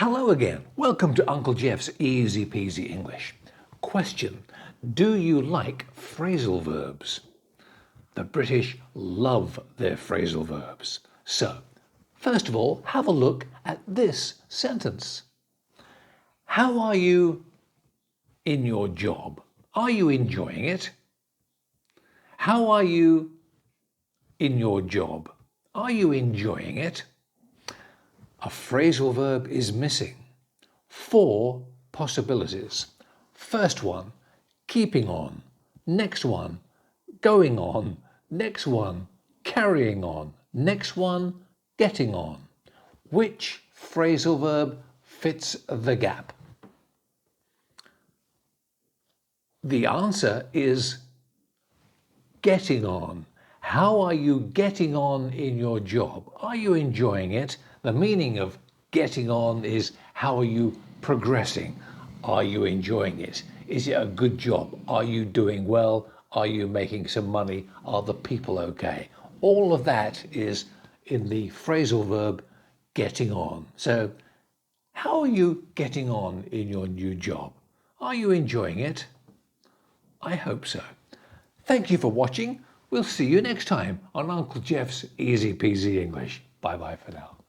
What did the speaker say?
Hello again. Welcome to Uncle Jeff's Easy-Peasy English. Question: do you like phrasal verbs? The British love their phrasal verbs. So, first of all, have a look at this sentence. How are you in your job? Are you enjoying it? How are you in your job? Are you enjoying it? A phrasal verb is missing. 4 possibilities. First one, keeping on. Next one, going on. Next one, carrying on. Next one, getting on. Which phrasal verb fits the gap? The answer is getting on. How are you getting on in your job? Are you enjoying it? The meaning of getting on is how are you progressing? Are you enjoying it? Is it a good job? Are you doing well? Are you making some money? Are the people okay? All of that is in the phrasal verb getting on. So, how are you getting on in your new job? Are you enjoying it? I hope so. Thank you for watching. We'll see you next time on Uncle Jeff's Easy-Peasy English. Bye-bye for now.